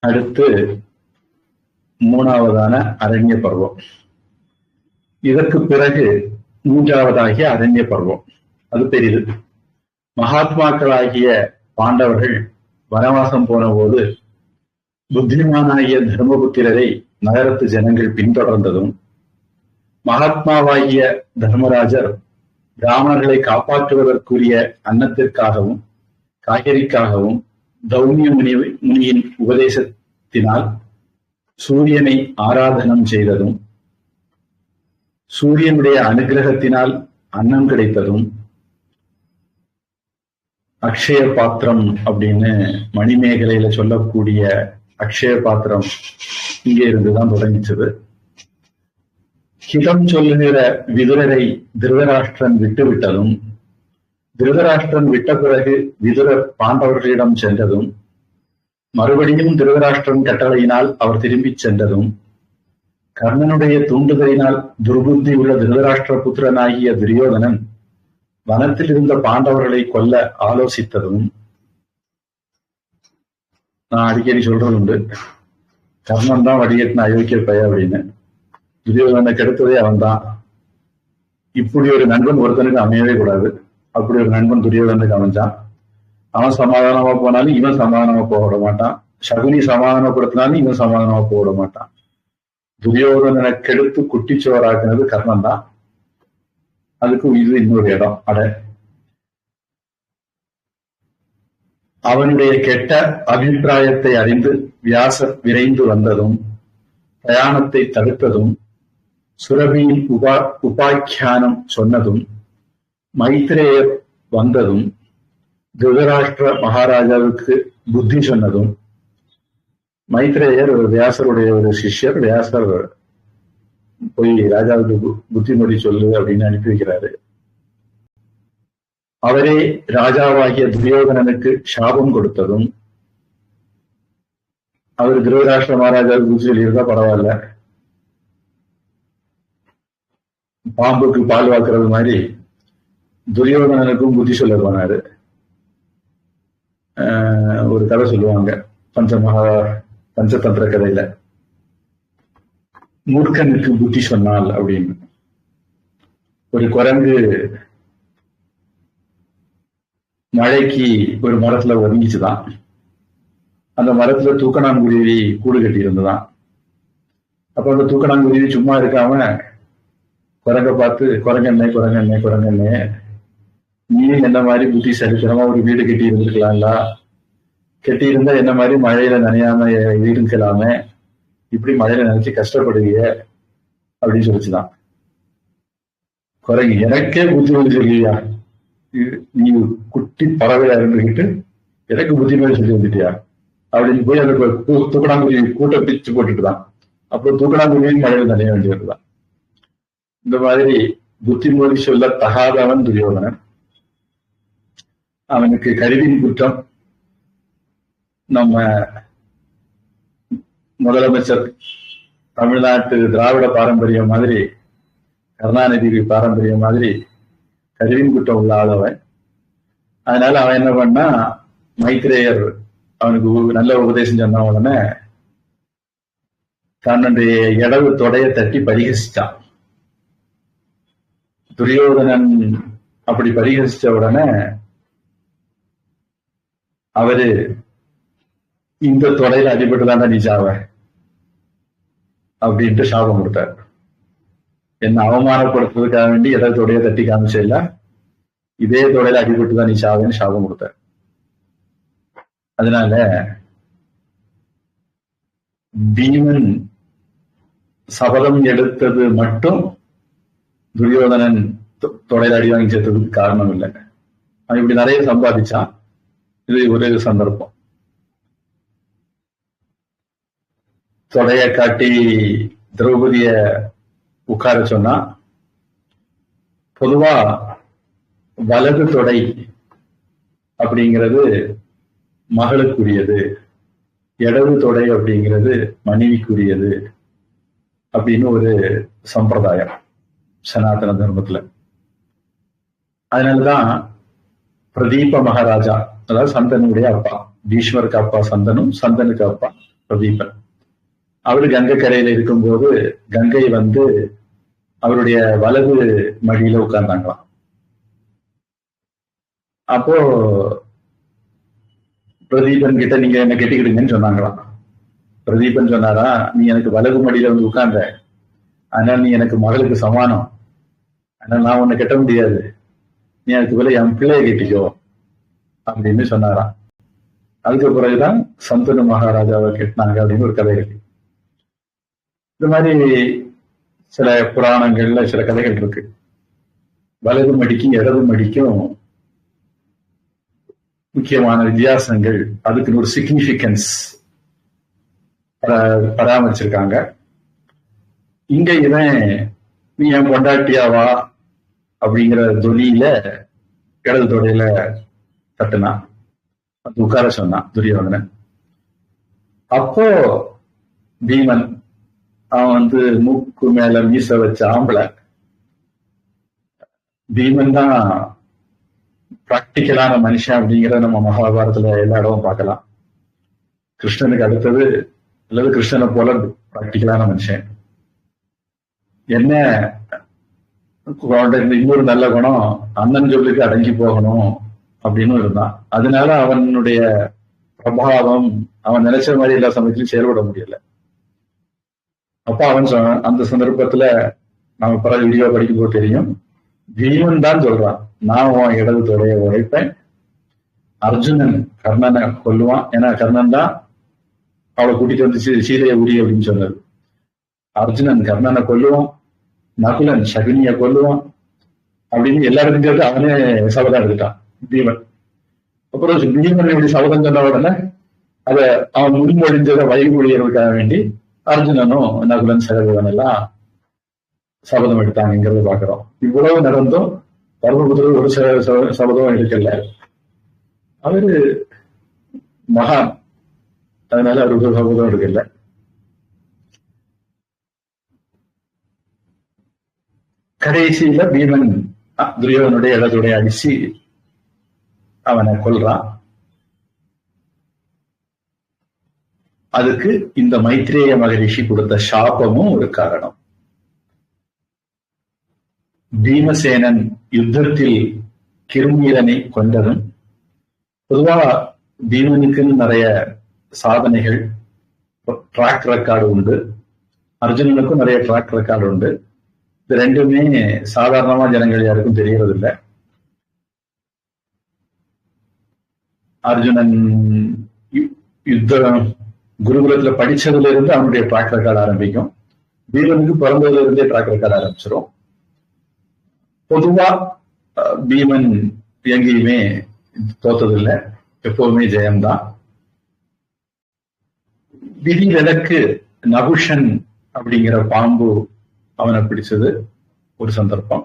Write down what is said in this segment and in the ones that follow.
அடுத்து மூணாவதான அரண்ய பருவம். இதற்கு பிறகு மூன்றாவதாகிய அரண்ய பருவம். அது பெரிது. மகாத்மாக்களாகிய பாண்டவர்கள் வனவாசம் போன போது புத்திமானாகிய தர்மபுத்திரரை நகரத்து ஜனங்கள் பின்தொடர்ந்ததும், மகாத்மாவாகிய தர்மராஜர் பிராமணர்களை காப்பாற்றுவதற்குரிய அன்னத்திற்காகவும் காய்கறிக்காகவும் தௌமிய முனியின் உபதேசத்தினால் சூரியனை ஆராதனம் செய்ததும், சூரியனுடைய அனுகிரகத்தினால் அன்னம் கிடைத்ததும், அக்ஷய பாத்திரம் அப்படின்னு மணிமேகலையில சொல்லக்கூடிய அக்ஷய பாத்திரம் இங்கே இருந்துதான் தொடங்கிச்சது. ஹிதம் சொல்லுகிற விதுரரை திருதராஷ்டிரன் விட்டுவிட்டதும், திருதராஷ்டிரன் விட்ட பிறகு விதுரர் பாண்டவர்களிடம் சென்றதும், மறுபடியும் திருதராஷ்டிரன் கட்டளையினால் அவர் திரும்பிச் சென்றதும், கர்ணனுடைய தூண்டுதலினால் துர்புத்தி உள்ள திருதராஷ்டிர புத்திரனாகிய துரியோதனன் வனத்தில் இருந்த பாண்டவர்களை கொல்ல ஆலோசித்ததும். நான் அடிக்கடி சொல்றது உண்டு, கர்ணன் தான் வடிகட்டின அயோக்கிய பைய அப்படின்னு. துரியோதனை கெடுத்ததே அவன் தான். இப்படி ஒரு நண்பன் ஒருத்தனுக்கு அமையவே கூடாது. அப்படி ஒரு நண்பன் துரியோதனுக்கு அமைஞ்சான். அவன் சமாதானமா போனாலும் இவன் சமாதானமா போக விட மாட்டான். சகுனி சமாதானப்படுத்தினாலும் இவன் சமாதானமா போக விட மாட்டான். துரியோதனனை கெடுத்து குட்டிச்சோராக்குனது கர்ணன் தான். அதுக்கு இது இன்னொரு இடம். அவனுடைய கெட்ட அபிப்பிராயத்தை அறிந்து வியாசர் விரைந்து வந்ததும், பிரயாணத்தை தடுத்ததும், சுரபியின் உபாக்கியானம் சொன்னதும், மைத்ரேயர் வந்ததும், திருதராஷ்டிர மகாராஜாவுக்கு புத்தி சொன்னதும். மைத்ரேயர் வியாசருடைய ஒரு சிஷ்யர். வியாசர் போய் ராஜாவுக்கு புத்திமொழி சொல்லு அப்படின்னு அனுப்பி வைக்கிறாரு. அவரே ராஜாவாகிய துரியோதனனுக்கு சாபம் கொடுத்ததும், அவர் திருதராஷ்டிர மகாராஜாவுக்கு புத்தி சொல்லியிருந்தா பரவாயில்ல, பாம்புக்கு பால் வாக்குறது மாதிரி துரியோதனனுக்கும் புத்தி சொல்ல போனாரு. ஒரு கதை சொல்லுவாங்க பஞ்சதந்திர கதையில, மூர்க்கனுக்கு புத்தி சொன்னால் அப்படின்னு. ஒரு குரங்கு மழைக்கு ஒரு மரத்துல ஒதுங்கிச்சுதான். அந்த மரத்துல தூக்கணாங்குருவி கூடு கட்டி இருந்துதான். அப்ப அந்த தூக்கணாங்குருவி சும்மா இருக்காம குரங்க பார்த்து, குரங்கண்ணே குரங்கண்ணே குரங்கண்ணே, நீ என்ன மாதிரி புத்தி சரித்திரமா ஒரு வீடு கட்டி இருந்திருக்கலாம்ல, கட்டி இருந்தா என்ன மாதிரி மழையில நனையாம இருக்கலாமே, இப்படி மழையில நினைச்சு கஷ்டப்படுவீங்க அப்படின்னு சொல்லிச்சுதான். குரங்கு, எனக்கே புத்திமொழி சொல்லியா, நீ குட்டி பறவையா இருந்துகிட்டு எனக்கு புத்திமொழி சொல்லி வந்துட்டியா அப்படின்னு போய் அந்த தூக்கணாங்குருவி கூட்ட பிச்சு போட்டுட்டுதான். அப்புறம் தூக்கணாங்குருவியும் மழையில நனைய வேண்டியதுதான். இந்த மாதிரி புத்திமொழி சொல்ல தகாதவன் துரியோதனன். அவனுக்கு கருவின் குற்றம். நம்ம முதலமைச்சர் தமிழ்நாட்டு திராவிட பாரம்பரியம் மாதிரி, கருணாநிதி பாரம்பரியம் மாதிரி கருவின் குற்றம் உள்ள ஆளவன். அதனால அவன் என்ன பண்ணா, மைத்ரேயர் அவனுக்கு நல்ல உபதேசம் சொன்ன உடனே தன்னுடைய இடவு தொடைய தட்டி பரிகசிச்சான். துரியோதனன் அப்படி பரிகசிச்ச உடனே அவரு, இந்த தொடையில அடிபட்டுதான்டா நீ சாவ அப்படின்ட்டு சாபம் கொடுத்தார். என்ன அவமானப்படுத்துறதுக்காக வேண்டி எதாவது தொடைய தட்டி காமிச்சல, இதே தொடையில அடிபட்டுதான் நீ சாவேன்னு சாபம் கொடுத்தார். அதனால பீமன் சபதம் எடுத்தது மட்டும் துரியோதனன் தொடையில அடி வாங்கி சேர்த்ததுக்கு காரணம் இல்லை. அவன் இப்படி நிறைய சம்பாதிச்சான். இது ஒரு சந்தர்ப்பம். தொடைய காட்டி திரௌபதிய உட்கார சொன்னா, பொதுவா வலது தொடை அப்படிங்கிறது மகளுக்குரியது, இடது தொடை அப்படிங்கிறது மனைவிக்குரியது அப்படின்னு ஒரு சம்பிரதாயம் சனாதன தர்மத்துல. அதனாலதான் பிரதீப மகாராஜா, அதாவது சந்தனுடைய அப்பா, பீஷ்மருக்கு அப்பா சந்தனும், சந்தனுக்கு அப்பா பிரதீபன். அவரு கங்கை கரையில இருக்கும்போது கங்கை வந்து அவருடைய வலது மடியில உட்கார்ந்தாங்களாம். அப்போ பிரதீபன் கிட்ட நீங்க என்ன கெட்டிக்கிடுங்கன்னு சொன்னாங்களாம். பிரதீபன் சொன்னாரா, நீ எனக்கு வலது மடியில வந்து உட்கார்ந்த, அதனால நீ எனக்கு மகளுக்கு சமானம், அதனால நான் உன்னை கெட்ட முடியாது, நீ அதுக்கு போல என் பிள்ளைய கெட்டிக்கோ அப்படின்னு சொன்னாராம். அதுக்கு பிறகுதான் சந்தனு மகாராஜாவை கெட்டினாங்க அப்படின்னு ஒரு கதை இருக்கு. இந்த மாதிரி சில புராணங்கள்ல சில கதைகள் இருக்கு. வலது மடிக்கும் இடது மடிக்கும் முக்கியமான வித்தியாசங்கள், அதுக்கு ஒரு சிக்னிபிகன்ஸ் பராமரிச்சிருக்காங்க. இங்க இவன் நீ என் கொண்டாட்டியாவா அப்படிங்கிற தொனியில இடது தொடையில தட்டுனான், அது உட்கார சொன்னான் துரியோதனன். அப்போ பீமன், அவன் வந்து மூக்கு மேல மீச வச்ச ஆம்பளை, பீமன் தான் பிராக்டிக்கலான மனுஷன் அப்படிங்கிறத நம்ம மகாபாரதத்துல எல்லா இடமும் பார்க்கலாம். கிருஷ்ணனுக்கு அடுத்தது அல்லது கிருஷ்ணனை போல பிராக்டிக்கலான மனுஷன். என்ன இன்னொரு நல்ல குணம், அண்ணன் சொல்லுக்கு அடங்கி போகணும் அப்படின்னு இருந்தான். அதனால அவனுடைய பிரபாவம் அவன் நினைச்ச மாதிரி எல்லா சமயத்திலும் செயல்பட முடியல. அப்ப அவன் அந்த சந்தர்ப்பத்துல நம்ம பல வீடியோ படிக்கும் போது தெரியும், பீமன் தான் சொல்றான், நான் உன் இடது தொடைய உழைப்பேன், அர்ஜுனன் கர்ணனை கொல்லுவான், ஏன்னா கர்ணன் தான் அவளை கூட்டிட்டு வந்து சீதையை உரி அப்படின்னு சொன்னாரு. அர்ஜுனன் கர்ணனை கொல்லுவான், நகுலன் சகுனிய கொல்லுவான் அப்படின்னு எல்லாருக்கும் சேர்த்து அவனே சபதம் எடுத்துட்டான் பீமன். அப்புறம் பீமன் இப்படி சபதம் சொன்ன உடனே அதை அவன் முன்மொழிஞ்சதை வைகுழியர்களுக்காக வேண்டி அர்ஜுனனும் நகுலன் சகதேவன் எல்லாம் சபதம் எடுத்தாங்கிறத பாக்குறோம். இவ்வளவு நடந்தும் பரமபுத்திரர் ஒரு சபதம் எடுக்கல. அவரு மகான், அதனால அவருக்கு சபதம் எடுக்கல. கடைசியில பீமன் துரியோதனுடைய இடத்துடைய அடிச்சு அவனை கொல்றான். அதுக்கு இந்த மைத்ரேய மகரிஷி கொடுத்த சாபமும் ஒரு காரணம். பீமசேனன் யுத்தத்தில் கிருமீரனை கொண்டதும், பொதுவா பீமனுக்குன்னு நிறைய சாதனைகள், ட்ராக் ரெக்கார்டு உண்டு, அர்ஜுனனுக்கும் நிறைய ட்ராக் ரெக்கார்டு உண்டு. இது ரெண்டுமே சாதாரணமா ஜனங்கள் யாருக்கும் தெரியறது இல்லை. அர்ஜுனன் யுத்தம் குருகுலத்துல படிச்சதுல இருந்து அவனுடைய ட்ராக் ரெக்கார்டு ஆரம்பிக்கும். பீமனுக்கு பிறந்ததுல இருந்தே ட்ராக் ரெக்கார்டு ஆரம்பிச்சிடும். பொதுவா பீமன் எங்கேயுமே தோத்ததில்லை, எப்பவுமே ஜெயம்தான். விதிவிலக்கு நகுஷன் அப்படிங்கிற பாம்பு அவனை பிடிச்சது ஒரு சந்தர்ப்பம்.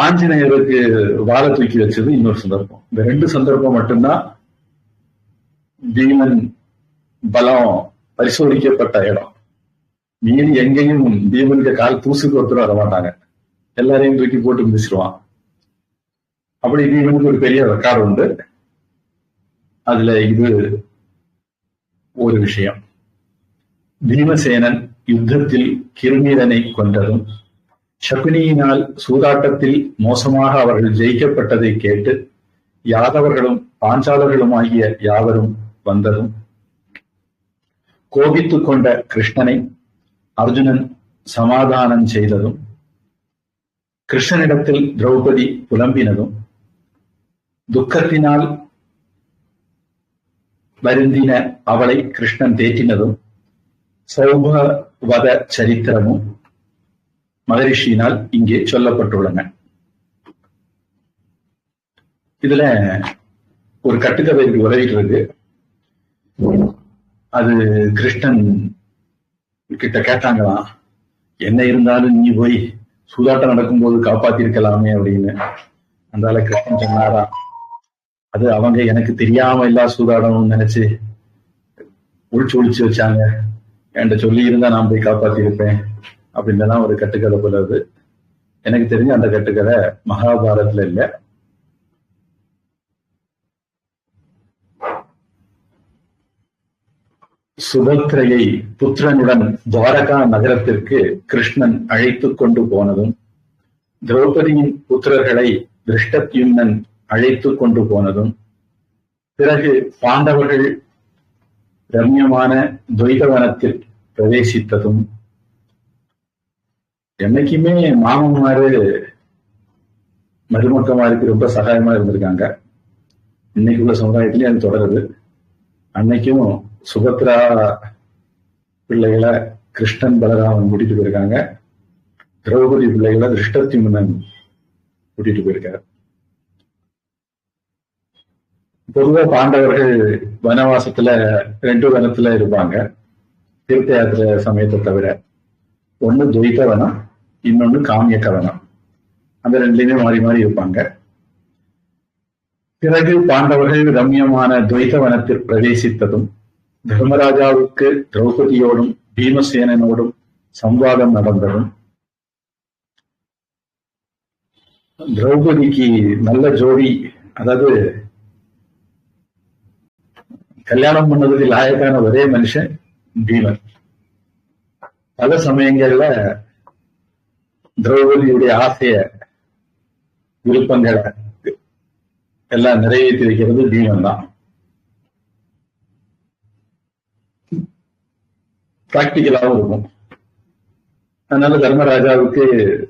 ஆஞ்சநேயருக்கு வாழை தூக்கி வச்சது இன்னொரு சந்தர்ப்பம். இந்த 2 சந்தர்ப்பம் மட்டும்தான் பீமன் பலம் பரிசோதிக்கப்பட்ட இடம். மீறி எங்கேயும் பீமனுக்கு கால் தூசுக்கு ஒருத்தர் வர மாட்டாங்க, எல்லாரையும் தூக்கி போட்டு மிதிச்சிருவான். அப்படி பீமனுக்கு ஒரு பெரிய ரெக்கார்டு உண்டு. அதுல இது ஒரு விஷயம். பீமசேனன் யுத்தத்தில் கிருமீரனை கொண்டதும், சகுனியினால் சூதாட்டத்தில் மோசமாக அவர்கள் ஜெயிக்கப்பட்டதை கேட்டு யாதவர்களும் பாஞ்சாலர்களும் ஆகிய யாவரும் வந்ததும், கோபித்துக் கொண்ட கிருஷ்ணனை அர்ஜுனன் சமாதானம் செய்ததும், கிருஷ்ணனிடத்தில் திரௌபதி புலம்பினதும், துக்கத்தினால் வருந்தின அவளை கிருஷ்ணன் தேற்றினதும், சௌபவத சரித்திரமும் மகரிஷியினால் இங்கே சொல்லப்பட்டுள்ளன. இதுல ஒரு கட்டுக்கதை உலகிட்டு இருக்கு. அது கிருஷ்ணன் கிட்ட கேட்டாங்களாம், என்ன இருந்தாலும் நீ போய் சூதாட்டம் நடக்கும்போது காப்பாத்திருக்கலாமே அப்படின்னு. அதனால கிருஷ்ணன் சொன்னாரா, அது அவங்க எனக்கு தெரியாம எல்லா சூதாடணும்னு நினைச்சு ஒழிச்சு வச்சாங்க, என்கிட்ட சொல்லி இருந்தா நான் போய் காப்பாத்திருப்பேன் அப்படின்னு ஒரு கட்டுக்கதை போலது. எனக்கு தெரிஞ்ச அந்த கட்டுக்கதை மகாபாரதத்துல இல்ல. சுபத்திரையை புத்திரனுடன் துவாரகா நகரத்திற்கு கிருஷ்ணன் அழைத்து கொண்டு போனதும், திரௌபதியின் புத்திரர்களை திருஷ்டத்யும்னன் அழைத்து கொண்டு போனதும், பிறகு பாண்டவர்கள் ரம்யமான துவைதவனத்தில் பிரவேசித்ததும், என்னைக்குமே மாமன்மாரு மருமக்கமாருக்கு ரொம்ப சகாயமா இருந்திருக்காங்க. இன்னைக்குள்ள சமுதாயத்திலேயே அது தொடருது. அன்னைக்கும் சுபத்ரா பிள்ளைகளை கிருஷ்ணன் பலராமன் கூட்டிட்டு போயிருக்காங்க. திரௌபதி பிள்ளைகளை திருஷ்டத்யும்னன் கூட்டிட்டு போயிருக்காரு. பொதுவா பாண்டவர்கள் வனவாசத்துல 2 வனத்துல இருப்பாங்க தீர்த்த யாத்திரை சமயத்தை தவிர. ஒண்ணு துவைத வனம், இன்னொன்னு காமியக வனம். அந்த 2லயுமே மாறி மாறி இருப்பாங்க. பிறகு பாண்டவர்கள் ரம்யமான துவைத வனத்தில் பிரவேசித்ததும், தர்மராஜாவுக்கு திரௌபதியோடும் பீமசேனனோடும் சம்வாதம் நடந்ததும், திரௌபதிக்கு நல்ல ஜோடி, அதாவது கல்யாணம் பண்ணதுக்கு லாயக்கான ஒரே மனுஷன் பீமன். பல சமயங்கள்ல திரௌபதியுடைய ஆசைய விருப்பங்களை எல்லாம் நிறைவேற்றி வைக்கிறது பீமன் தான். பிராக்டிக்கலாவும் இருக்கும். அதனால தர்மராஜாவுக்கு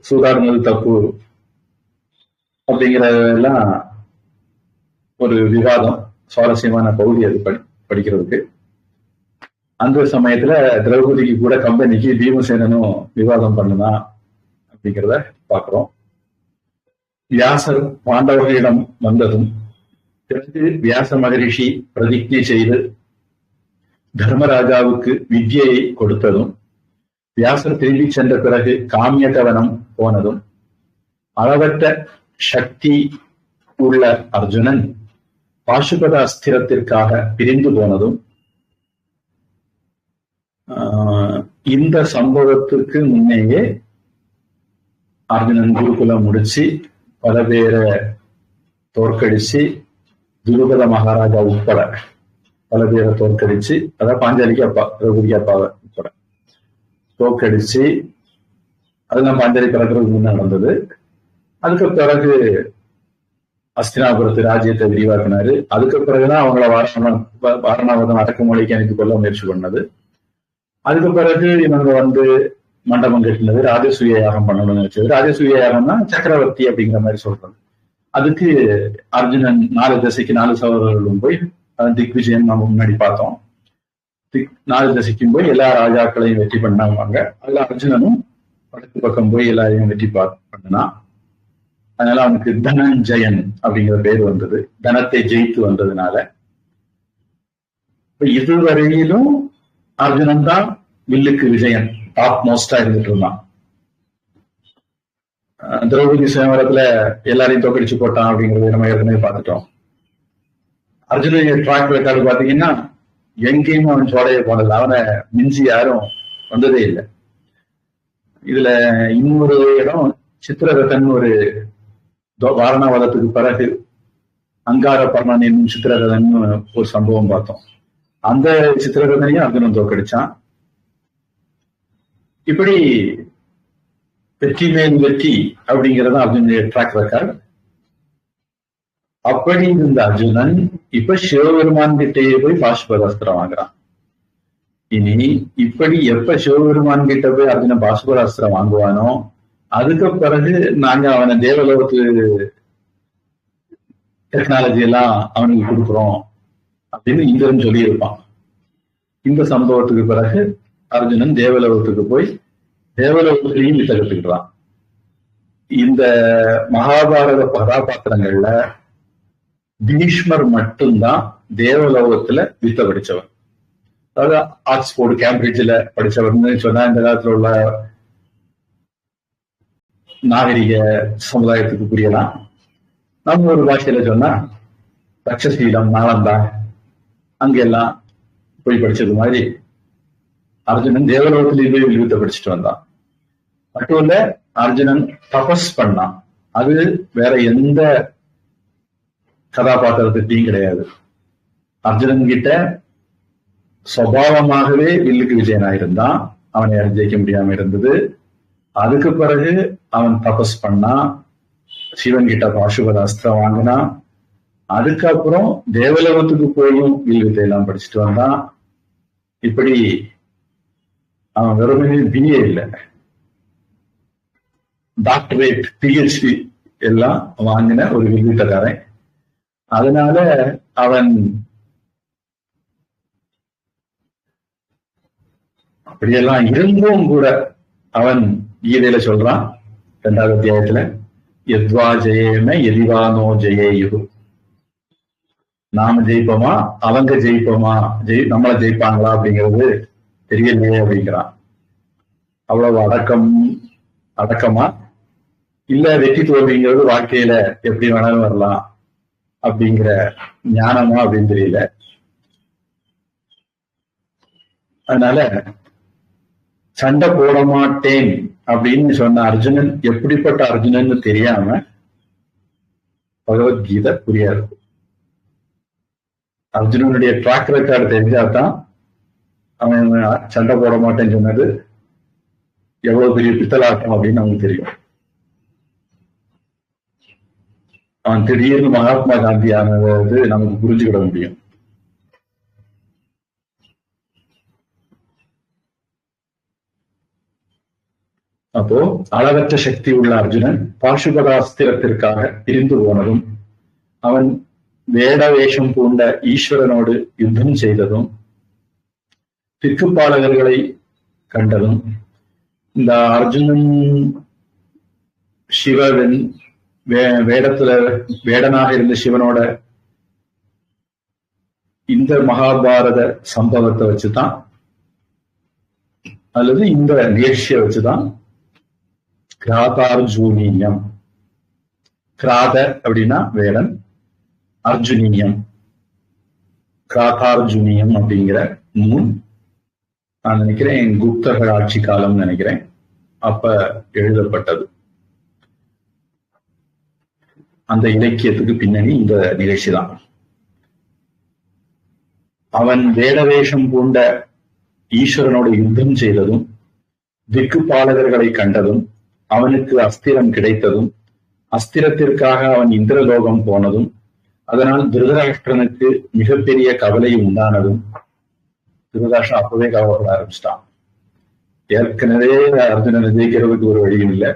சூதாடுனது தப்பு அப்படிங்கிறதெல்லாம் ஒரு விவாதம், சுவாரஸ்யமான பகுதி அது படிக்கிறதுக்கு. அந்த சமயத்துல திரௌபதிக்கு கூட கம்பெனிக்கு பீமசேனனும் விவாதம் பண்ணுதான் அப்படிங்கிறத பாக்குறோம். வியாசர் பாண்டவர்களிடம் வந்ததும், பிறகு வியாச மகரிஷி பிரதிஜை செய்து தர்மராஜாவுக்கு வித்யையை கொடுத்ததும், வியாசர் திரும்பி சென்ற பிறகு காமியகவனம் போனதும், அளவற்ற சக்தி உள்ள அர்ஜுனன் பாசுபத அஸ்திரத்திற்காக பிரிந்து போனதும், இந்த சம்பவத்துக்கு முன்னேயே அர்ஜுனன் குருகுலம் முடிச்சு பல பேரை தோற்கடிச்சு, துருபத மகாராஜா உட்பட பல பேரை தோற்கடிச்சு, அதாவது பாஞ்சாலிக்கு அப்பா திரௌபதி அப்பாவை உட்பட தோற்கடிச்சு, அதெல்லாம் பாஞ்சாலி பிறக்கிறதுக்கு முன்ன நடந்தது. அதுக்கு பிறகு அஸ்தினாபுரத்து ராஜ்யத்தை விரிவாக்கினாரு. அதுக்கு பிறகுதான் அவங்கள வாரணாவதம் அடக்குமொழிக்கு அனுப்பி கொள்ள முயற்சி பண்ணது. அதுக்கு பிறகு இவங்க மண்டபம் கட்டினது, ராஜசூய யாகம் பண்ணணும்னு நினைச்சது. ராஜசூய யாகம்னா சக்கரவர்த்தி அப்படிங்கிற மாதிரி சொல்றது. அதுக்கு அர்ஜுனன் 4 திசைக்கு 4 சகோதரர்களும் போய் திக்விஜயம் நம்ம முன்னாடி பார்த்தோம். 4 திசைக்கும் போய் எல்லா ராஜாக்களையும் வெற்றி பண்ணாங்க. அதுல அர்ஜுனனும் வடக்கு பக்கம் போய் எல்லாரையும் வெற்றி பண்ணினா. அதனால அவனுக்கு தனஞ்சயன் அப்படிங்கிற பேர் வந்தது, தனத்தை ஜெயித்து வந்ததுனால. இதுவரையிலும் அர்ஜுனன் தான் வில்லுக்கு விஜயன், டாப் மோஸ்டா இருந்துட்டு இருந்தான். திரௌபதி சுயவரத்துல எல்லாரையும் தோக்கடிச்சு போட்டான் அப்படிங்கறத நம்ம ஏற்கனவே பார்த்துட்டோம். அர்ஜுனுடைய ட்ராக் ரெக்கார்டு பாத்தீங்கன்னா எங்கேயும் அவன் சோடைய போனது, அவனை மிஞ்சி யாரும் வந்ததே இல்லை. இதுல இன்னொரு இடம் சித்திரரதன், ஒரு வாரணாவதத்துக்கு பிறகு அங்கார பர்ணன் என்னும் சித்திரரதன் ஒரு சம்பவம் பார்த்தோம். அந்த சித்திரரதனையும் அர்ஜுனன் தோக்கடிச்சான். இப்படி வெற்றி மேல் வெற்றி அப்படிங்கறத அர்ஜுனுடைய ட்ராக் ரெக்கார்டு. அப்படி இருந்த அர்ஜுனன் இப்ப சிவபெருமான் கிட்டேயே போய் பாசுபதாஸ்திரம் வாங்குறான். இனி இப்படி எப்ப சிவபெருமான் கிட்ட போய் அர்ஜுனன் பாசுபதாஸ்திரம் வாங்குவானோ, அதுக்கு பிறகு நாங்க அவனை தேவலோகத்து டெக்னாலஜி எல்லாம் அவனுக்கு கொடுக்குறோம் அப்படின்னு இந்திரன் சொல்லி இருப்பான். இந்த சம்பவத்துக்கு பிறகு அர்ஜுனன் தேவலோகத்துக்கு போய் தேவலோகத்திலையும் வித்த கத்துக்கிட்டான். இந்த மகாபாரத கதாபாத்திரங்கள்ல பீஷ்மர் மட்டும்தான் தேவலோகத்துல வித்த படிச்சவர். அதாவது ஆக்ஸ்போர்டு கேம்பிரிட்ஜ்ல படிச்சவர்னு சொன்னா இந்த காலத்துல உள்ள நாகரிக சமுதாயத்துக்கு புரியலாம். நம்ம ஒரு பாஷையில சொன்னா தக்ஷசீலம், நாளந்தா அங்கெல்லாம் போய் படிச்சது மாதிரி அர்ஜுனன் தேவலோகத்திலேயே போய் வில்வித்தை படிச்சுட்டு வந்தான். மட்டும் இல்ல, அர்ஜுனன் தபஸ் பண்ணான். அது வேற எந்த கதாபாத்திரத்திட்டையும் கிடையாது. அர்ஜுனன் கிட்ட சுபாவமாகவே வில்லுக்கு விஜயனாயிருந்தான். அவனை யாரும் ஜெயிக்க முடியாம இருந்தது. அதுக்கு பிறகு அவன் தபஸ் பண்ணா, சிவன் கிட்ட பாசுபத அஸ்திரம் வாங்கினான். அதுக்கப்புறம் தேவலோகத்துக்கு போயும் வில் வித்தையெல்லாம் படிச்சுட்டு வந்தான். இப்படி அவன் வெறுமனே பிஏ இல்லை, டாக்டரேட், பிஹெச்டி எல்லாம் வாங்கின ஒரு வில்வித்தக்காரன். அதனால அவன் அப்படியெல்லாம் இருந்தும் கூட அவன் கீதையில சொல்றான் 2வது அத்தியாயத்துல, எத்வா ஜெயேம எதிவானோ ஜெயேயு, நாம ஜெயிப்போமா அவங்க ஜெயிப்போமா, நம்மள ஜெயிப்பாங்களா அப்படிங்கிறது தெரியலையே அப்படிங்கிறான். அவ்வளவு அடக்கமா இல்ல வெற்றி தோல்விங்கிறது வாழ்க்கையில எப்படி வேணாலும் வரலாம் அப்படிங்கிற ஞானமா அப்படின்னு தெரியல. அதனால சண்டை போட மாட்டேன் அப்படின்னு சொன்ன அர்ஜுனன் எப்படிப்பட்ட அர்ஜுனன் தெரியாம பகவத்கீதை புரியாது. அர்ஜுனனுடைய ட்ராக் ரெக்கார்டு தெரிஞ்சாதான் அவன் சண்டை போட மாட்டேன்னு சொன்னது எவ்வளவு பெரிய பித்தலாட்டம் அப்படின்னு நமக்கு தெரியும். அவன் திடீர்னு மகாத்மா காந்தி ஆனது நமக்கு புரிஞ்சுக்கிட முடியும். அப்போ அளவற்ற சக்தி உள்ள அர்ஜுனன் பாசுபதாஸ்திரத்திற்காக பிரிந்து போனதும், அவன் வேட வேஷம் பூண்ட ஈஸ்வரனோடு யுத்தம் செய்ததும், திக்குப்பாலகர்களை கண்டதும், இந்த அர்ஜுனன் சிவன் வேடத்துல வேடனாக இருந்த சிவனோட இந்த மகாபாரத சம்பவத்தை வச்சுதான், அல்லது இந்த நிகழ்ச்சியை வச்சுதான் கிராதார்ஜுனியம், கிராத அப்படின்னா வேடன், அர்ஜுனியம், கிராதார்ஜுனியம் அப்படிங்கிற நூல் நான் நினைக்கிறேன் குப்தர்கள் ஆட்சி காலம் நினைக்கிறேன் அப்ப எழுதப்பட்டது. அந்த இலக்கியத்துக்கு பின்னணி இந்த நிகழ்ச்சி தான். அவன் வேடவேஷம் பூண்ட ஈஸ்வரனோடு யுத்தம் செய்ததும், திக்குப்பாலகர்களை கண்டதும், அவனுக்கு அஸ்திரம் கிடைத்ததும், அஸ்திரத்திற்காக அவன் இந்திரலோகம் போனதும், அதனால் திருதராஷ்டிரனுக்கு மிகப்பெரிய கவலை உண்டானதும், திருதராஷ்டிரன் அப்பவே கவலைப்பட ஆரம்பிச்சிட்டான். ஏற்கனவே அர்ஜுனனை ஜெயிக்கிறதுக்கு ஒரு வழியும் இல்லை,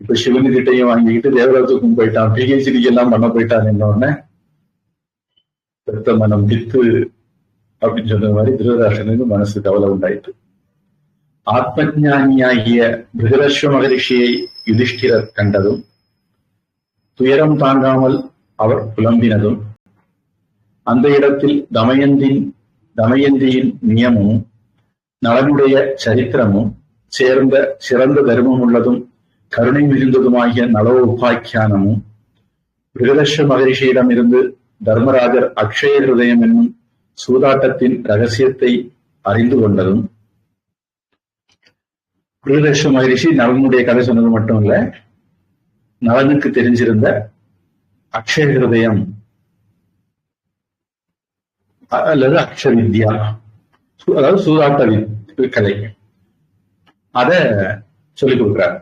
இப்ப சிவனுக்கிட்டையும் வாங்கிக்கிட்டு தேவலோகத்துக்கும் போயிட்டான், பிஹெச்டிக்கு எல்லாம் பண்ண போயிட்டான். என்னொன்னு பெத்த மனம் பித்து அப்படின்னு சொன்ன மாதிரி திருதராஷ்டிரனுக்கு மனசு கவலை உண்டாயிட்டு. ஆத்மஞானியாகிய பிருகதஸ்வ மகரிஷியை யுதிஷ்டிரர் கண்டதும், துயரம் தாங்காமல் அவர் புலம்பினதும், அந்த இடத்தில் தமயந்தியின் நியமமும் நலனுடைய சரித்திரமும் சேர்ந்த சிறந்த தர்மம் உள்ளதும் கருணை மிகுந்ததுமாகிய நலோ உபாக்கியானமும், பிருகதஸ்வ மகரிஷியிடம் இருந்து தர்மராஜர் அக்ஷய ஹிருதயம் என்னும் சூதாட்டத்தின் ரகசியத்தை அறிந்து கொண்டதும், பிருகதஸ்வ மகரிஷி நலனுடைய கதை சொன்னது மட்டும் இல்ல, நலனுக்கு தெரிஞ்சிருந்த அக்ஷய ஹிருதயம் அல்லது அக்ஷ வித்யா, அதாவது சூதாட்ட கலை, அத சொல்லிக் கொடுக்கிறார்.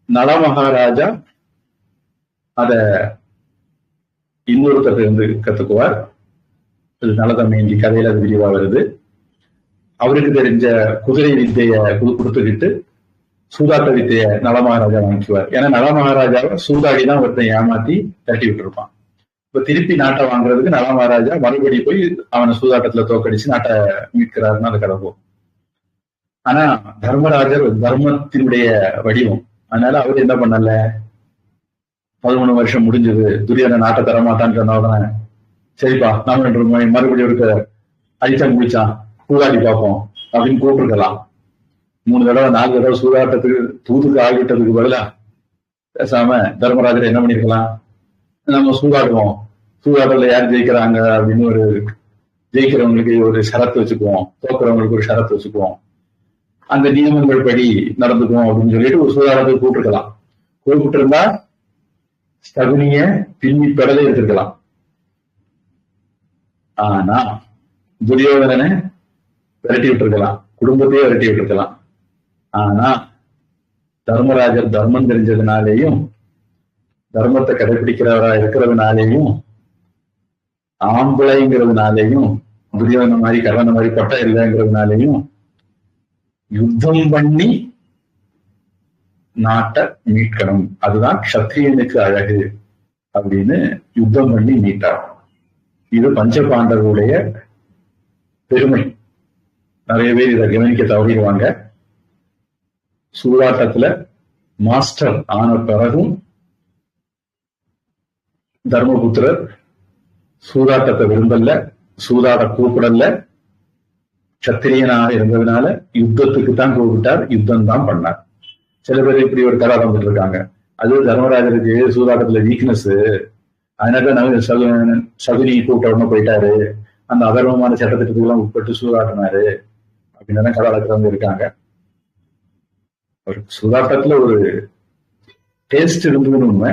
நல மகாராஜா அத இன்னொருத்தர் இருந்து கத்துக்குவார். அது நலதமயந்தி கதையில அது விரிவா வருது. அவருக்கு தெரிஞ்ச குதிரை வித்தைய கொடுத்துக்கிட்டு சூதாட்ட வித்தைய நல மகாராஜா வாங்கிக்குவார். ஏன்னா நல மகாராஜாவை சூதாடிதான் ஒருத்தன் ஏமாத்தி தட்டி விட்டு இருப்பான். இப்ப திருப்பி நாட்டை வாங்குறதுக்கு நல மகாராஜா மறுபடி போய் அவனை சூதாட்டத்துல தோக்கடிச்சு நாட்டை மீட்கிறாருன்னு அது கடவுள். ஆனா தர்மராஜர் தர்மத்தினுடைய வடிவம், அதனால அவர் என்ன பண்ணல, 13 வருஷம் முடிஞ்சது, துரியோதன நாட்டை தரமாட்டான்னு சொன்னவன சரிப்பா நாம மறுபடியும் இருக்க அடிச்சான் குடிச்சான் சூதாடி பார்ப்போம் அப்படின்னு கூப்பிட்டுருக்கலாம். 3 தடவை 4 தடவை சூதாட்டத்துக்கு தூதுக்கு ஆகிட்டதுக்கு பதிலா பேசாம தர்மராஜர் என்ன பண்ணிருக்கலாம், நம்ம சூதாடுவோம், சூதாட்டத்துல யார் ஜெயிக்கிறாங்க அப்படின்னு ஒரு ஜெயிக்கிறவங்களுக்கு ஒரு ஷரத்து வச்சுக்குவோம், தோக்குறவங்களுக்கு ஒரு ஷரத்து வச்சுக்குவோம், அந்த நியமங்கள் படி நடந்துக்குவோம் அப்படின்னு சொல்லிட்டு ஒரு சூதாட்டத்துக்கு கூப்பிட்டுருக்கலாம். கூப்பிட்டு இருந்தா சகுனிய பின்னி பெடலை எடுத்திருக்கலாம். ஆனா துரியோதனனை விரட்டி விட்டுருக்கலாம், குடும்பத்தையே விரட்டி விட்டுருக்கலாம். ஆனா தர்மராஜர் தர்மம் தெரிஞ்சதுனாலேயும் தர்மத்தை கடைபிடிக்கிறவரா இருக்கிறதுனாலேயும் ஆம்பளைங்கிறதுனாலேயும் துரியோதன மாதிரி கர்ணன மாதிரி பட்டம் இல்லைங்கிறதுனாலேயும் யுத்தம் பண்ணி நாட்டை மீட்கணும், அதுதான் க்ஷத்ரியனுக்கு அழகு அப்படின்னு யுத்தம் பண்ணி மீட்டார். இது பஞ்ச பாண்டவருடைய பெருமை. நிறைய பேர் இதை கவனிக்க தவறிடுவாங்க. சூதாட்டத்துல மாஸ்டர் ஆன பிறகும் தர்மபுத்திரர் சூதாட்டத்தை விரும்பல, சூதாட கூப்பிடல. சத்திரியனாக இருந்ததுனால யுத்தத்துக்கு தான் கூப்பிட்டார், யுத்தம் தான் பண்ணார். சில பேர் இப்படி ஒரு கதை வந்துட்டு இருக்காங்க. அது தர்மராஜருக்கு சூதாட்டத்துல வீக்னஸ், அதனால சகுனி கூப்பிட்ட உடனே போயிட்டாரு, அந்த அதர்மமான சட்டத்திட்டத்துக்கு எல்லாம் உட்பட்டு சூதாட்டினாரு அப்படின்னு கதை வளர்க்குறவங்க இருக்காங்க. ஒரு சூதாட்டத்துல ஒரு டேஸ்ட் இருந்ததுன்னு உண்மை,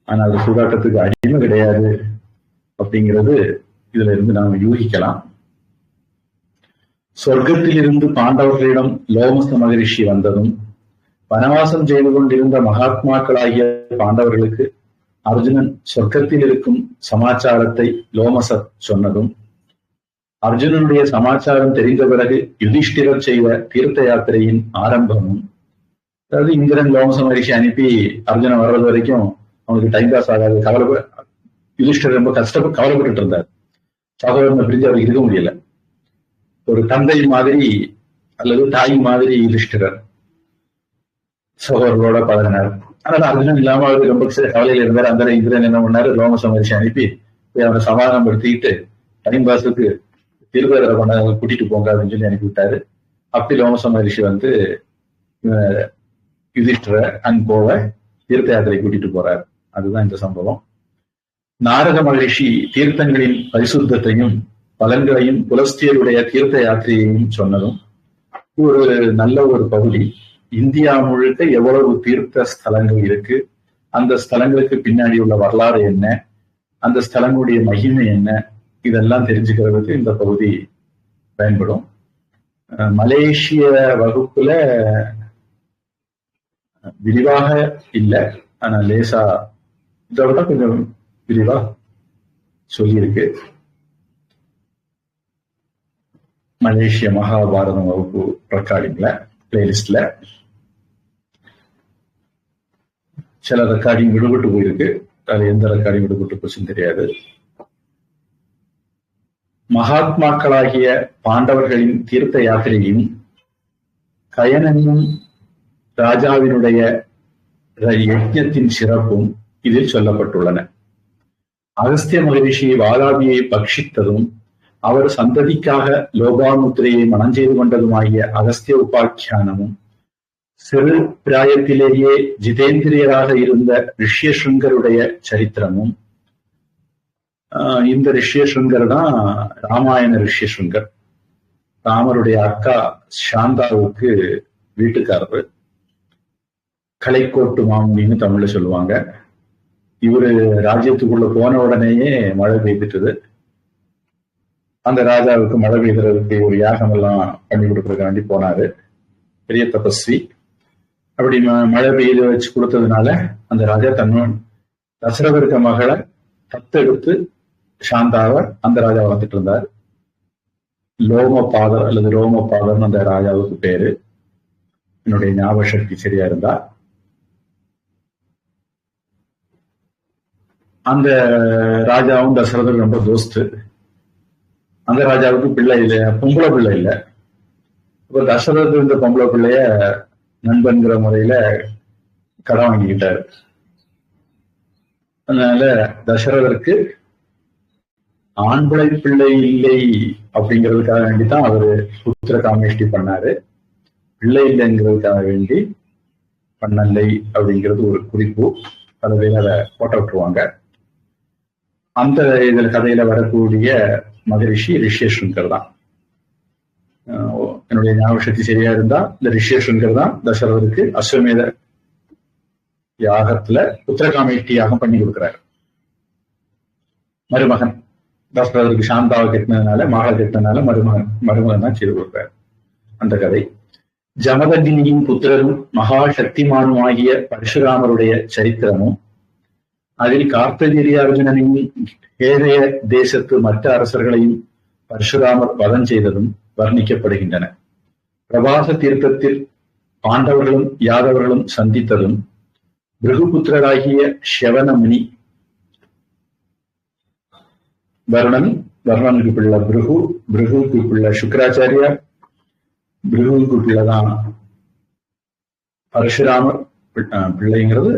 ஆனா அது சூதாட்டத்துக்கு அடிமை கிடையாது அப்படிங்கிறது இதுல இருந்து நாம யூகிக்கலாம். சொர்க்கத்திலிருந்து பாண்டவர்களிடம் லோமச மகரிஷி வந்ததும் வனவாசம் செய்து கொண்டிருந்த மகாத்மாக்களாகிய பாண்டவர்களுக்கு அர்ஜுனன் சொர்க்கத்தில் இருக்கும் சமாச்சாரத்தை லோமசர் சொன்னதும், அர்ஜுனனுடைய சமாச்சாரம் தெரிந்த பிறகு யுதிஷ்டிரர் செய்த தீர்த்த யாத்திரையின் ஆரம்பமும், அதாவது இந்திரன் லோமச மகரிஷி அனுப்பி அர்ஜுனன் வர்றது வரைக்கும் அவனுக்கு டைம் பாஸ் ஆகாது. யுதிஷ்டிரர் ரொம்ப கவலைப்பட்டு இருந்தார். சகோதரனை பிரிஞ்சு அவருக்கு இருக்க முடியல. ஒரு தந்தை மாதிரி அல்லது தாய் மாதிரி யுதிஷ்டிரர் சகோதரர்களோட பழகினார். அதனால அர்ஜுனன் இல்லாம அவருக்கு ரொம்ப கவலையில இருந்தார். அந்த இந்திரன் என்ன பண்ணாரு, லோமச மகரிஷி அனுப்பி போய் அவனை சமாதானப்படுத்திக்கிட்டு டைம் பாஸுக்கு தீர்த்தயாத்திரை பண்ண கூட்டிட்டு போங்க அப்படின்னு சொல்லி அனுப்பி விட்டாரு. அப்படி லோமச மகரிஷி வந்து யுதிஷ்டிர அன்போவ தீர்த்த யாத்திரை கூட்டிட்டு போறாரு. அதுதான் இந்த சம்பவம். நாரத மகரிஷி தீர்த்தங்களின் பரிசுத்தையும் பலன்களையும் புலஸ்தியருடைய தீர்த்த யாத்திரையையும் சொன்னதும் ஒரு நல்ல ஒரு பகுதி. இந்தியா முழுக்க எவ்வளவு தீர்த்த ஸ்தலங்கள் இருக்கு, அந்த ஸ்தலங்களுக்கு பின்னாடி உள்ள வரலாறு என்ன, அந்த ஸ்தலங்களுடைய மகிமை என்ன, இதெல்லாம் தெரிஞ்சுக்கிறதுக்கு இந்த பகுதி பயன்படும். மலேசிய வகுப்புல விரிவாக இல்லை, ஆனா லேசா இதை விட கொஞ்சம் விரிவா சொல்லியிருக்கு. மலேசிய மகாபாரதம் வகுப்பு ரெக்கார்டிங்ல பிளேலிஸ்ட்ல சில ரெக்கார்டிங் விடுபட்டு போயிருக்கு. அது எந்த ரெக்கார்டிங் விடுபட்டு போச்சுன்னு தெரியாது. மகாத்மாக்களாகிய பாண்டவர்களின் தீர்த்த யாத்திரையும் கயனனும் ராஜாவினுடைய யஜ்ஞத்தின் சிறப்பும் இதில் சொல்லப்பட்டுள்ளன. அகஸ்திய மகரிஷி வாதாபியை பக்ஷித்ததும் அவர் சந்ததிக்காக லோபாமுத்திரையை மனம் செய்து கொண்டதுமாகிய அகஸ்திய உபாக்கியானமும், சிறு பிராயத்திலேயே ஜிதேந்திரியராக இருந்த ரிஷ்யசுங்கருடைய சரித்திரமும். இந்த ரிஷ்யசுங்கர் தான் ராமாயண ரிஷ்யசுங்கர். ராமருடைய அக்கா சாந்தாவுக்கு வீட்டுக்காரரு, கலைக்கோட்டு மாமுனின்னு தமிழ்ல சொல்லுவாங்க. இவரு ராஜ்யத்துக்குள்ள போன உடனேயே மழை பெய்துட்டுது. அந்த ராஜாவுக்கு மழை பெய்தறதுக்கு ஒரு யாகம் எல்லாம் பண்ணி கொடுக்கறதுக்காண்டி போனாரு. பெரிய தபஸ்வி. அப்படி மழை பெய்து வச்சு கொடுத்ததுனால அந்த ராஜா தசரதற்கு மகளை தத்தெடுத்து சாந்தாவை அந்த ராஜா வளர்த்துட்டு இருந்தார். லோமபாதர் அல்லது ரோமபாதர்னு அந்த ராஜாவுக்கு பேரு. என்னுடைய ஞாபக சக்தி சரியா இருந்தா. அந்த ராஜாவும் தசரதர் ரொம்ப தோஸ்து. அந்த ராஜாவுக்கு பிள்ளை இல்லை, பொம்பளை பிள்ளை இல்லை. இப்ப தசரதர் இந்த பொம்பளை பிள்ளைய நண்பன்கிற முறையில கடன் வாங்கிக்கிட்டாரு. அதனால தசரதருக்கு ஆண்பிள்ளை பிள்ளை இல்லை அப்படிங்கிறதுக்காக வேண்டிதான் அவரு புத்திர காமேஷ்டி பண்ணாரு. பிள்ளை இல்லைங்கிறதுக்காக வேண்டி பண்ணலை அப்படிங்கிறது ஒரு குறிப்பு. அதை போட்ட விட்டுருவாங்க. அந்த இதுல கதையில வரக்கூடிய மகரிஷி ரிஷ்யசுங்கர் தான். என்னுடைய ஞாபக சக்தி சரியா இருந்தா இந்த ரிஷ்யசுங்கர் தான் தசரதருக்கு அஸ்வமேத யாகத்துல உத்தரகாமேஷ்டி யாகம் பண்ணி கொடுக்கிறார். மருமகன் தசரதற்கு சாந்தாவை கட்டினதுனால, மகளை கட்டினதுனால மருமகன் தான் செய்து கொடுப்பார். அந்த கதை. ஜமதக்னியின் புத்திரரும் மகா சக்திமானுமாகிய பரசுராமருடைய சரித்திரமும், அதில் கார்த்தவீரியார்ஜுனனின் ஹேதய தேசத்து மற்ற அரசர்களையும் பரசுராமர் வதம் செய்ததும் வர்ணிக்கப்படுகின்றன. பிரபாச தீர்த்தத்தில் பாண்டவர்களும் யாதவர்களும் சந்தித்ததும், பிருகுபுத்திரராகிய ஷவனமுனி, வருணனுக்கு பிள்ளை பிருகுக்கு பிள்ளை சுக்கராச்சாரியார், பிருகுக்கு பிள்ளைதான் பரசுராமர் பிள்ளைங்கிறது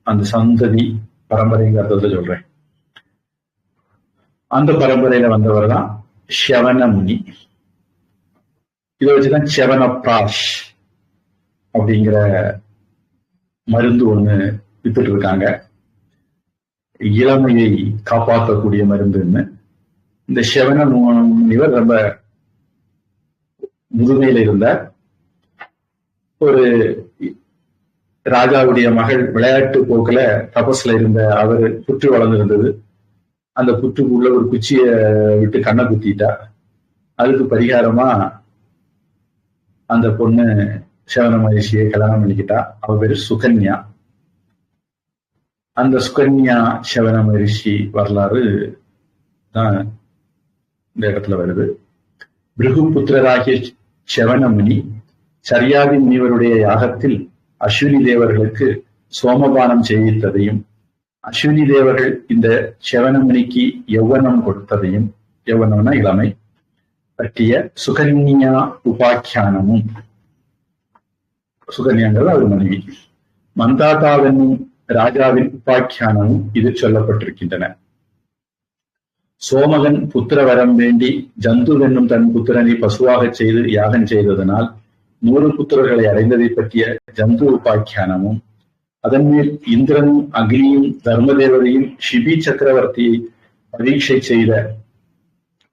அந்த சந்ததி பரம்பரைங்கிறத சொல்றேன். அந்த பரம்பரையில வந்தவர் தான் ஷவனமுனி. இதை வச்சுதான் செவனப்பிராஷ் அப்படிங்கிற மருந்து ஒண்ணு வித்துட்டு இருக்காங்க. இளமையை காப்பாற்றக்கூடிய மருந்துன்னு. இந்த ஷவனமுனிவர் ரொம்ப முதுமையில இருந்த ஒரு ராஜாவுடைய மகள் விளையாட்டு போக்குல தபஸ்ல இருந்த அவர் புற்று வளர்ந்திருந்தது. அந்த புற்றுக்குள்ள ஒரு குச்சிய விட்டு கண்ணை குத்திட்டா. அதுக்கு பரிகாரமா அந்த பொண்ணு ஷவன மகிழ்ச்சியை கல்யாணம் பண்ணிக்கிட்டா. அவ பேரு சுகன்யா. அந்த சுகன்யா ஷவன மகிழ்ச்சி வரலாறு தான் இந்த இடத்துல வருது. பிருகுபுத்திரராகிய ஷவனமுனி சரியாதி முனிவருடைய யாகத்தில் அஸ்வினி தேவர்களுக்கு சோமபானம் செய்வித்ததையும், அஸ்வினி தேவர்கள் இந்த ஷவனமுனிக்கு யௌவனம் கொடுத்ததையும், யௌவனம்னா இளமை, பற்றிய சுகன்யா உபாக்கியானமும், சுகன்யாங்கிறது அவர் மனைவி, மந்தாதாவென்னும் ராஜாவின் உபாக்கியானமும் இது சொல்லப்பட்டிருக்கின்றன. சோமகன் புத்திர வரம் வேண்டி ஜந்துவென்னும் தன் புத்திரனை பசுவாக செய்து யாகம் செய்ததனால் 100 புத்திரர்களை அடைந்ததை பற்றிய ஜந்து உபாக்கியானமும், அதன் மேல் இந்திரனும் அக்னியும் தர்மதேவதையும் ஷிபி சக்கரவர்த்தியை பரீட்சை செய்த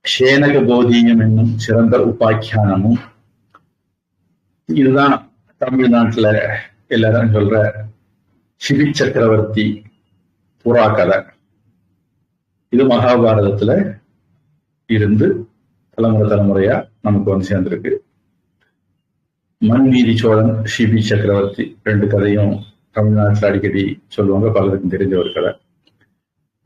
ஷேனக போதியம் என்னும் சிறந்த உபாக்கியானமும், இதுதான் தமிழ்நாட்டுல எல்லாரும் சொல்ற ஷிபி சக்கரவர்த்தி புறா கதை. இது மகாபாரதத்துல இருந்து தலைமுறையா நமக்கு வந்து சேர்ந்திருக்கு. மண்வீதி சோழன், ஷிபி சக்கரவர்த்தி 2 கதையும் தமிழ்நாட்டில் அடிக்கடி சொல்லுவாங்க, பலருக்கும் தெரிஞ்ச ஒரு கதை.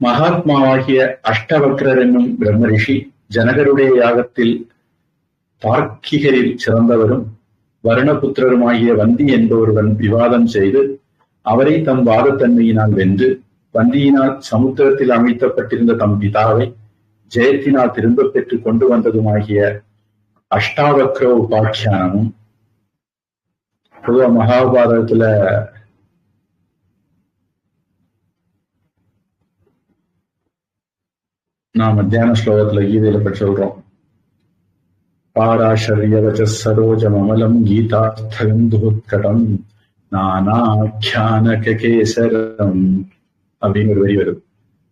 மகாத்மாவாகிய அஷ்டவக்ரர் என்னும் பிரம்மரிஷி ஜனகருடைய யாகத்தில் தார்க்கிகரில் சிறந்தவரும் வருணபுத்திரருமாகிய வந்தி என்பவருடன் விவாதம் செய்து அவரை தம் வாதத்தன்மையினால் வென்று, வந்தியினால் சமுத்திரத்தில் அமைத்தப்பட்டிருந்த தம் பிதாவை ஜெயத்தினால் திரும்ப பெற்று கொண்டு வந்ததுமாகிய அஷ்டாவக்ர உபாக்கியானமும், பொதுவா மகாபாரதத்துல நாம தியான ஸ்லோகத்துல கீதையில பற்றி சொல்றோம். பாராஷரியவச்ச சரோஜம் அமலம் கீதார்த்தகந்தோத்கடம் நானாக்கியானகேசரம் அப்படின்னு ஒரு வரி வருது.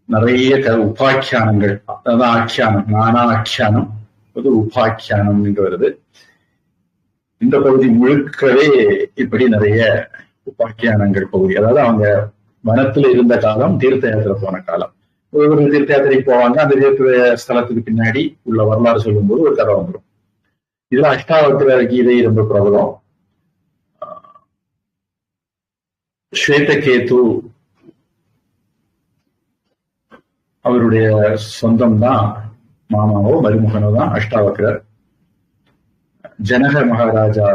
நிறைய உபாக்கியானங்கள், அதாவது ஆக்கியானம், நானாக்கியானம், அது உபாக்கியானம் என்று வருது. இந்த பகுதி முழுக்கவே இப்படி நிறைய உபாக்கியானங்கள் பகுதி. அதாவது அவங்க வனத்துல இருந்த காலம், தீர்த்த யாத்திரை போன காலம். ஒரு தீர்த்த யாத்திரைக்கு போவாங்க, அந்த தீர்த்த ஸ்தலத்துக்கு பின்னாடி உள்ள வரலாறு சொல்லும் போது ஒரு கதை வந்துடும். இதுல அஷ்டாவக்ர கீதை ரொம்ப பிரபலம். ஸ்வேதகேது அவருடைய சொந்தம் தான், மாமாவோ மருமகனோ தான் அஷ்டாவக்ரர். ஜனக மகாராஜா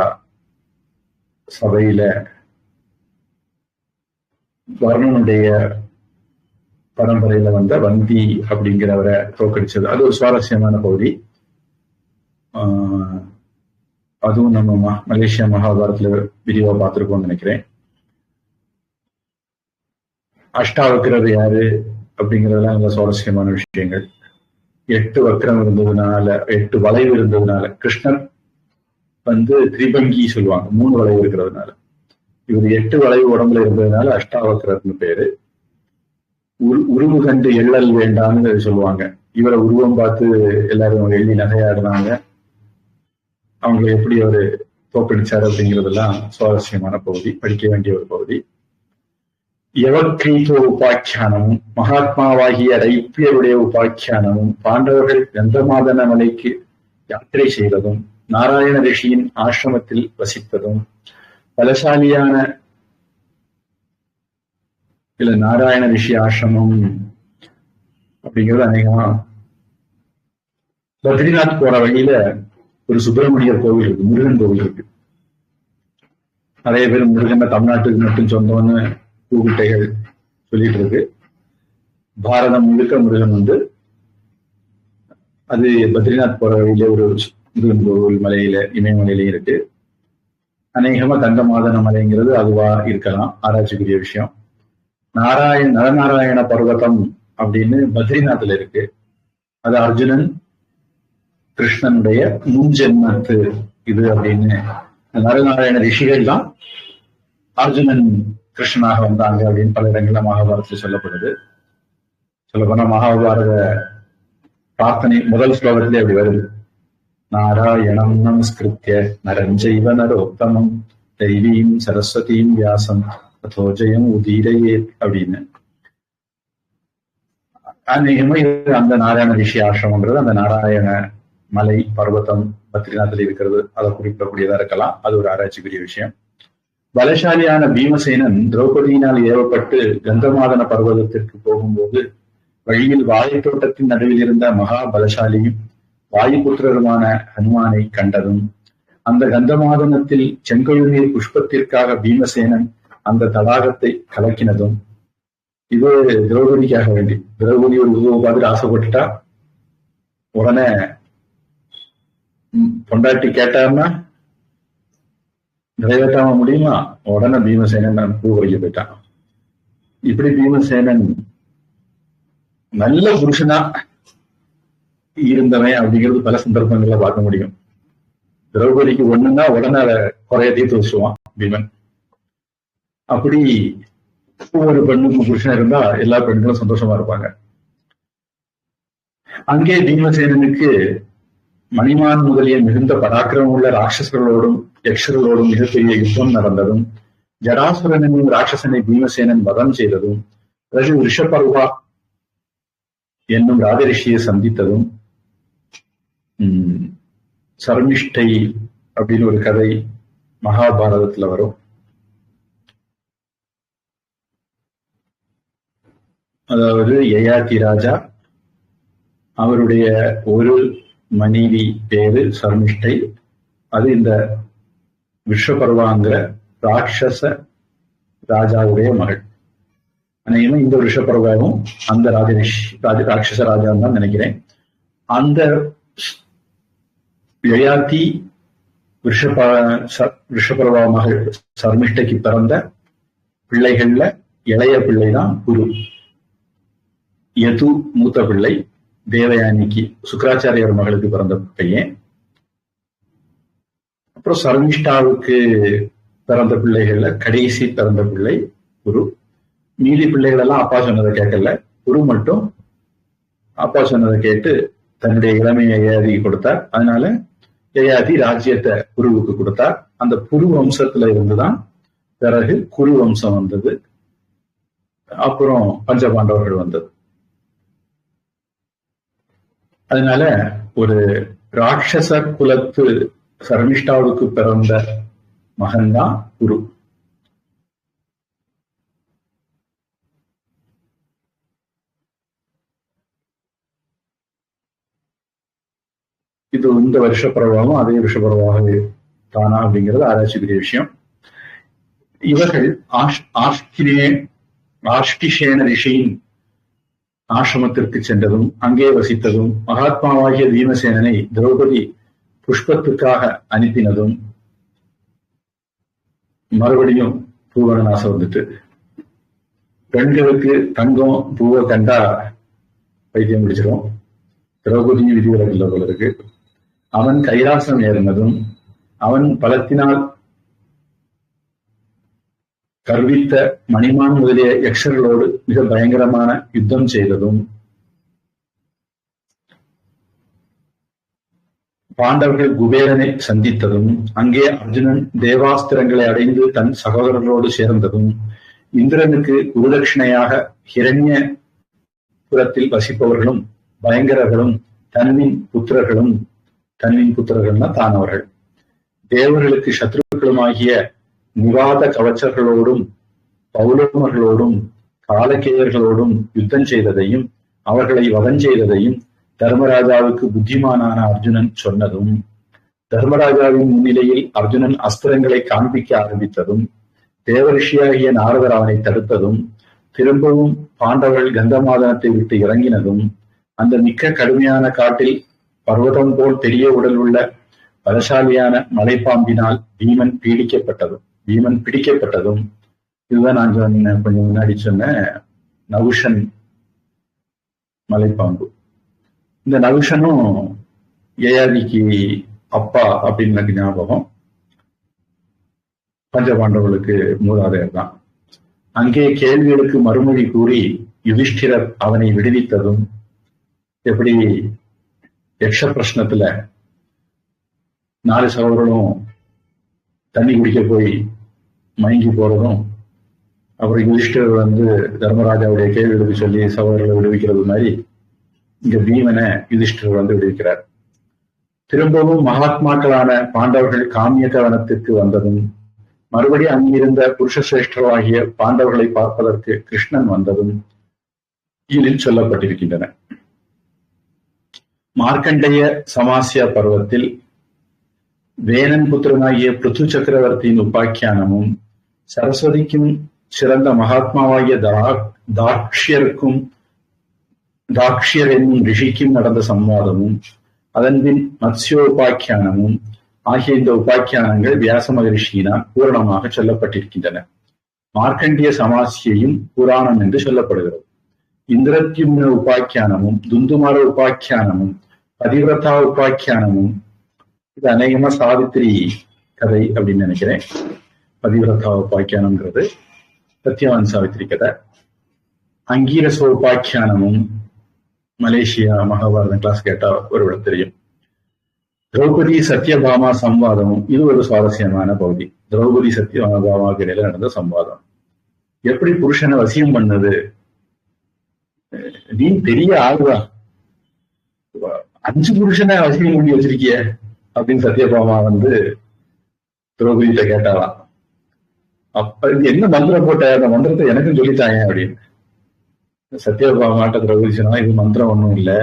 சபையில வர்ணனுடைய பரம்பரையில வந்த வந்தி அப்படிங்கிறவரை தோக்கடிச்சது. அது ஒரு சுவாரஸ்யமான பகுதி. அதுவும் நம்ம மலேசியா மகாபாரதத்துல விரிவா பார்த்திருக்கோம்னு நினைக்கிறேன். அஷ்டாவக்ரர் யாரு அப்படிங்கிறதெல்லாம் நல்ல சுவாரஸ்யமான விஷயங்கள். 8 வக்ரம் இருந்ததுனால, 8 வளைவு இருந்ததுனால, கிருஷ்ணர் வந்து திரிபங்கி சொல்லுவாங்க, 3 வளைவு இருக்கிறதுனால. இவர் 8 வளைவு உடம்புல இருந்ததுனால அஷ்டாவக்ரர்னு பேரு. உருவு கண்டு எள்ளல் வேண்டாம்னு சொல்லுவாங்க. இவரை உருவம் பார்த்து எல்லாரும் எள்ளி நகையாடுனாங்க. அவங்களை எப்படி அவரு தோக்கடிச்சாரு அப்படிங்கிறதெல்லாம் சுவாரஸ்யமான பகுதி, படிக்க வேண்டிய ஒரு பகுதி. யவக்ரீதோ உபாக்கியானமும் மகாத்மாவாகிய ரைப்பியருடைய உபாக்கியானமும் பாண்டவர்கள் கந்தமாதன மலைக்கு யாத்திரை செய்ததும் நாராயண ரிஷியின் ஆசிரமத்தில் வசித்ததும் பலசாலியான இல்ல நாராயண ரிஷி ஆசிரமம் அப்படிங்கிறது அநேகமா பத்ரிநாத் போற வழியில ஒரு சுப்பிரமணியர் கோவில் இருக்கு, முருகன் கோவில் இருக்கு. நிறைய பேர் முருகன் தமிழ்நாட்டுக்கு மட்டும் சொந்தம்னு கூகுட்டைகள் சொல்லிட்டு இருக்கு. பாரதம் முழுக்க முருகன் அது பத்ரிநாத் போற வழியில ஒரு முருகன் கோவில் மலையில இமயமலையிலையும் இருக்கு. அநேகமா கந்தமாதன மலைங்கிறது அதுவா இருக்கலாம், ஆராய்ச்சிக்குரிய விஷயம். நரநாராயண பர்வதம் அப்படின்னு பத்ரிநாத்ல இருக்கு. அது அர்ஜுனன் கிருஷ்ணனுடைய முன்ஜென்மத்து இது அப்படின்னு நரநாராயண ரிஷிகள் தான் அர்ஜுனன் கிருஷ்ணனாக வந்தாங்க அப்படின்னு பல இடங்கள்ல மகாபாரதத்தில் சொல்லப்படுது. சொல்லப்போனா மகாபாரத பிரார்த்தனை முதல் ஸ்லோகத்திலே அப்படி வருது. நாராயணம் நமஸ்கிருத்ய நரஞ்சைவ நரோத்தமம் தெய்வீம் சரஸ்வதீம் வியாசம் அதோ ஜெயம் உதீரையே அப்படின்னு. அநேகமா அந்த நாராயண ரிஷி ஆசிரமங்கிறது அந்த நாராயண மலை பர்வதம் பத்ரிநாத்தில் இருக்கிறது, அதை குறிப்பிடக்கூடியதா இருக்கலாம். அது ஒரு ஆராய்ச்சிக்குரிய விஷயம். பலசாலியான பீமசேனன் திரௌபதியினால் ஏவப்பட்டு கந்தமாதன பர்வதத்திற்கு போகும்போது வழியில் வாழைத்தோட்டத்தின் நடுவில் இருந்த மகா பலசாலியும் வாயுபுத்திரருமான ஹனுமானை கண்டதும் அந்த கந்தமாதனத்தில் செங்கழுநீர் புஷ்பத்திற்காக பீமசேனன் அந்த தடாகத்தை கலக்கினதும் இது திரௌபதிக்காக வேண்டி. திரௌபதி ஒரு உருவ பார்த்துட்டு ஆசைப்பட்டுட்டா உடனே பொண்டாட்டி கேட்டார்னா நிறைவேற்றாம முடியுமா, உடனே பீமசேனன் பூ வைக்க போயிட்டான். இப்படி பீமசேனன் நல்ல புருஷனா இருந்தவன் அப்படிங்கிறது பல சந்தர்ப்பங்கள்ல பார்க்க முடியும். திரௌபதிக்கு ஒண்ணுன்னா உடனே அதை குறைய தீர்த்து வச்சுவான் பீமன். அப்படி ஒவ்வொரு பெண்ணுக்கும் புருஷன் இருந்தா எல்லா பெண்களும் சந்தோஷமா இருப்பாங்க. அங்கே பீமசேனனுக்கு மணிமான் முதலிய மிகுந்த பராக்கிரமம் உள்ள ராட்சசர்களோடும் யக்ஷர்களோடும் மிகப்பெரிய யுத்தம் நடந்ததும் ஜடாசுரன் என்னும் ராட்சசனை பீமசேனன் வதம் செய்ததும் பிறகு ரிஷபர்வா என்னும் ராஜரிஷியை சந்தித்ததும் சர்மிஷ்டை அப்படின்னு ஒரு கதை மகாபாரதத்துல வரும். அதாவது யயாதி ராஜா, அவருடைய ஒரு மனைவி பேரு சர்மிஷ்டை. அது இந்த விஷபர்வாங்கிற ராட்சச ராஜாவுடைய மகள். அநேகமா இந்த விஷபர்வாவும் அந்த ராட்சச ராஜான்னு தான் நினைக்கிறேன். அந்த யயாதி விஷபர்வா மகள் சர்மிஷ்டைக்கு பிறந்த பிள்ளைகள்ல இளைய பிள்ளைதான் குரு. யது மூத்த பிள்ளை, தேவயானிக்கு சுக்கராச்சாரியர் மகளுக்கு பிறந்த பையன். அப்புறம் சர்மிஷ்டாவுக்கு பிறந்த பிள்ளைகள்ல கடைசி பிறந்த பிள்ளை குரு. மீதி பிள்ளைகள் எல்லாம் அப்பா சொன்னதை கேட்கல. குரு மட்டும் அப்பா சொன்னதை கேட்டு தன்னுடைய இளமையை யயாதிக்கு கொடுத்தார். அதனால யயாதி ராஜ்யத்தை குருவுக்கு கொடுத்தார். அந்த குரு வம்சத்துல இருந்துதான் பிறகு குரு வம்சம் வந்தது. அப்புறம் பஞ்சபாண்டவர்கள் வந்தது. அதனால ஒரு ராட்சச குலத்து சர்மிஷ்டாவுக்கு பிறந்த மகன்தான் குரு. இது இந்த வருஷப்பரவாகவும் அதே வருஷப்பரவாக தானா அப்படிங்கிறது ஆராய்ச்சிக்குரிய விஷயம். இவர்கள் ஆஷ்கிஷேன ரிஷியின் ஆசிரமத்திற்கு சென்றதும் அங்கே வசித்ததும் மகாத்மாவாகிய பீமசேனனை திரௌபதி புஷ்பத்துக்காக அனுப்பினதும் மறுபடியும் பூவன ஆசை வந்துட்டு. பெண்களுக்கு தங்கம் பூவை கண்டா பைத்தியம் பிடிச்சிடும். திரௌபதியும் விதிவிலக்கில்லை போல இருக்கு. அவன் கைலாசம் ஏறினதும் அவன் பலத்தினால் கர்வித்த மணிமான் முதலிய யக்ஷர்களோடு மிக பயங்கரமான யுத்தம் செய்ததும் பாண்டவர்கள் குபேரனை சந்தித்ததும் அங்கே அர்ஜுனன் தேவாஸ்திரங்களை அடைந்து தன் சகோதரர்களோடு சேர்ந்ததும் இந்திரனுக்கு குருதட்சிணையாக ஹிரண்ய புறத்தில் வசிப்பவர்களும் பயங்கரர்களும் தன்னின் புத்திரர்கள்னா தானவர்கள் தேவர்களுக்கு சத்ருக்களுமாகிய நிவாத கவச்சர்களோடும் பௌலமர்களோடும் காலகேயர்களோடும் யுத்தம் செய்ததையும் அவர்களை வதம் செய்ததையும் தர்மராஜாவுக்கு புத்திமானான அர்ஜுனன் சொன்னதும் தர்மராஜாவின் முன்னிலையில் அர்ஜுனன் அஸ்திரங்களை காண்பிக்க ஆரம்பித்ததும் தேவரிஷியாகிய நாரதர் அவனை தடுத்ததும் திரும்பவும் பாண்டவர்கள் கந்தமாதனத்தை விட்டு இறங்கினதும் அந்த மிக்க கடுமையான காட்டில் பர்வதம் போல் பெரிய உடல் உள்ள பலசாலியான மலைப்பாம்பினால் பீமன் பிடிக்கப்பட்டதும் இதுதான் நான் கொஞ்சம் முன்னாடி சொன்ன நகுஷன் மலைப்பாம்பு. இந்த நகுஷனும் யயாதிக்கு அப்பா அப்படின்னு எனக்கு ஞாபகம். பஞ்சபாண்டவர்களுக்கு மூதாதையர் தான். அங்கே கேள்விகளுக்கு மறுமொழி கூறி யுதிஷ்டிரர் அவனை விடுவித்ததும், எப்படி யக்ஷ பிரஷ்னத்துல 4 சகோதரர்களும் தண்ணி குடிக்க போய் மயங்கி போறதும், அப்புறம் யுதிஷ்டிரர் தர்மராஜாவுடைய கேள்விகளுக்கு சொல்லி சகோதரர்களை விடுவிக்கிறது மாதிரி இங்க பீமனை யுதிஷ்டிரர் விடுவிக்கிறார். திரும்பவும் மகாத்மாக்களான பாண்டவர்கள் காமிய கவனத்திற்கு வந்ததும், மறுபடியும் அங்கிருந்த புருஷசிரேஷ்டராகிய பாண்டவர்களை பார்ப்பதற்கு கிருஷ்ணன் வந்ததும் இதில் சொல்லப்பட்டிருக்கின்றன. மார்க்கண்டேய சமாசியா பருவத்தில் வேனன் புத்திரனாகிய பிருத்து சக்கரவர்த்தியின் உபாக்கியானமும் சரஸ்வதிக்கும் சிறந்த மகாத்மாவாகிய தாக்ஷியர் என்னும் ரிஷிக்கும் நடந்த சம்வாதமும் அதன்பின் மத்ஸ்யோபாக்கியானமும் ஆகிய இந்த உபாக்கியானங்கள் வியாச மகரிஷியினால் பூரணமாக சொல்லப்பட்டிருக்கின்றன. மார்க்கண்டிய சமாசியையும் புராணம் என்று சொல்லப்படுகிறது. இந்திரத்யும்ன உபாக்கியானமும் துந்துமார உபாக்கியானமும் பதிவிரதா உபாக்கியானமும், இது அநேகமா சாவித்திரி கதை அப்படின்னு நினைக்கிறேன். பதிவிரதா உபாக்கியானம்ங்கிறது சத்யவான் சாவித்திரி கதை. அங்கீரச உபாக்கியானமும் மலேசியா மகாபாரதம் கிளாஸ் கேட்டா ஒருவிட தெரியும். திரௌபதி சத்யபாமா சம்வாதமும் இது ஒரு சுவாரஸ்யமான பகுதி. திரௌபதி சத்யபாமாவுக்கு இடையில நடந்த சம்வாதம். எப்படி புருஷனை வசியம் பண்ணது, நீ பெரிய ஆளுதான், 5 புருஷனை வசியம் பண்ணி வச்சிருக்கிய அப்படின்னு சத்யபாமா திரௌபதியிட்ட கேட்டாலாம். அப்ப என்ன மந்திரம் போட்ட, அந்த மந்திரத்தை எனக்கும் சொல்லித்தாங்க அப்படின்னு சத்யபாமாட்ட திரௌபதி சொன்னா, இது மந்திரம் ஒண்ணும் இல்லை,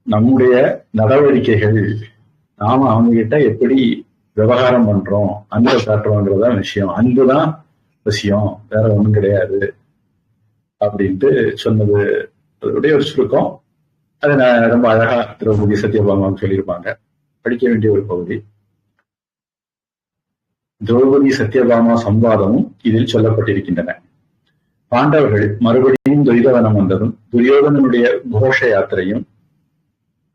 நம்முடைய நடவடிக்கைகள், நாம அவங்க கிட்ட எப்படி விவகாரம் பண்றோம், அன்பை காட்டுறோங்கிறதான் விஷயம், அன்புதான் விஷயம், வேற ஒண்ணும் கிடையாது அப்படின்ட்டு சொன்னது அதனுடைய ஒரு சுருக்கம். அதை நான் ரொம்ப அழகா திரௌபதி சத்யபாமாவுக்கு சொல்லியிருப்பாங்க. படிக்க வேண்டிய ஒரு பகுதி. திரௌபதி சத்யபாமா சம்வாதமும் இதில் சொல்லப்பட்டிருக்கின்றன. பாண்டவர்கள் மறுபடியும் துரிதவனம் வந்ததும் துரியோதனனுடைய கோஷ யாத்திரையும்,